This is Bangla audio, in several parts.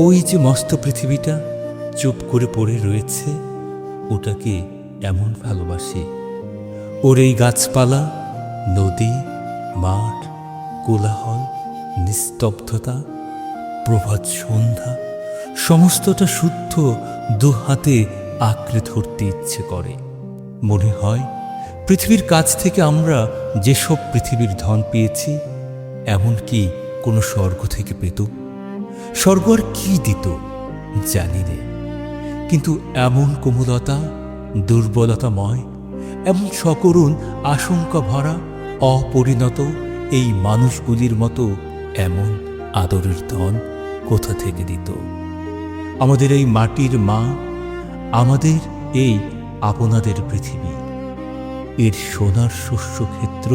ওই যে মস্ত পৃথিবীটা চুপ করে পড়ে রয়েছে, ওটাকে এমন ভালোবাসি। ওর এই গাছপালা, নদী, মাঠ, কোলাহল, নিস্তব্ধতা, প্রভাত সন্ধ্যা, সমস্তটা শুদ্ধ দু হাতে আঁকড়ে ধরতে ইচ্ছে করে। মনে হয় পৃথিবীর কাছ থেকে আমরা যেসব পৃথিবীর ধন পেয়েছি, এমনকি কোনো স্বর্গ থেকে পেত। স্বর্গ আর কি দিত জানি রে, কিন্তু এমন কোমলতা, দুর্বলতাময়, এমন সকরুণ আশঙ্কা ভরা অপরিণত এই মানুষগুলির মতো এমন আদরের ধন কোথা থেকে দিত? আমাদের এই মাটির মা, আমাদের এই আপনাদের পৃথিবী, এর সোনার শস্যক্ষেত্র,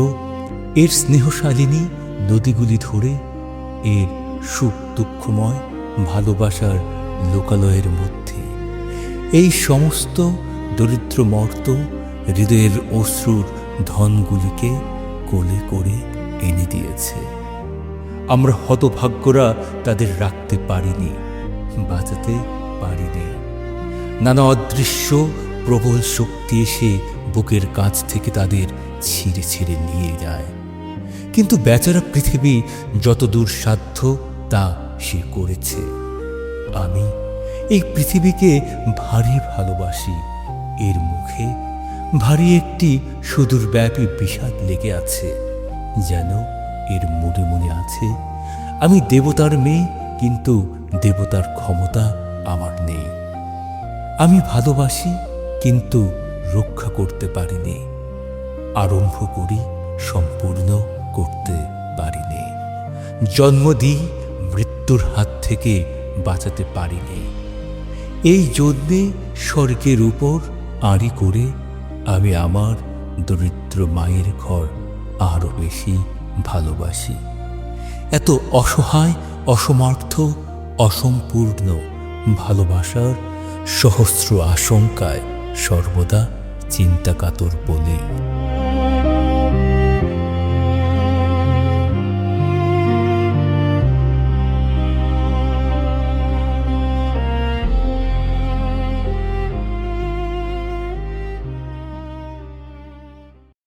এর স্নেহশালিনী নদীগুলি ধরে, এর সুখ দুঃখময় ভালোবাসার লোকালয়ের মধ্যে এই সমস্ত দরিদ্র মর্ত হৃদয়ের অশ্রুর ধনগুলিকে কোলে করে এনে দিয়েছে। আমরা হতভাগ্যরা তাদের রাখতে পারিনি, বাঁচাতে পারিনি। নানা অদৃশ্য প্রবল শক্তি এসে বুকের কাছ থেকে তাদের ছিঁড়ে ছিঁড়ে নিয়ে যায়। কিন্তু বেচারা পৃথিবী যত দূর সাধ্য তা সে করেছে। আমি এই পৃথিবীকে ভারী ভালোবাসি। এর মুখে ভারী একটি সুদূরব্যাপী বিষাদ লেগে আছে, যেন এর মনে মনে আছে আমি দেবতার মেয়ে, কিন্তু দেবতার ক্ষমতা আমার নেই। আমি ভালোবাসি, কিন্তু রক্ষা করতে পারিনি। আরম্ভ করি, সম্পূর্ণ করতে পারিনি। জন্ম দিই, মৃত্যুর হাত থেকে বাঁচাতে পারিনি। এই জন্যে স্বর্গের উপর আড়ি করে আমি আমার দরিদ্র মায়ের ঘর আরো বেশি ভালোবাসি। এত অসহায়, অসমর্থ, অসম্পূর্ণ ভালোবাসার সহস্র আশঙ্কায় সর্বদা চিন্তাকাতর বলে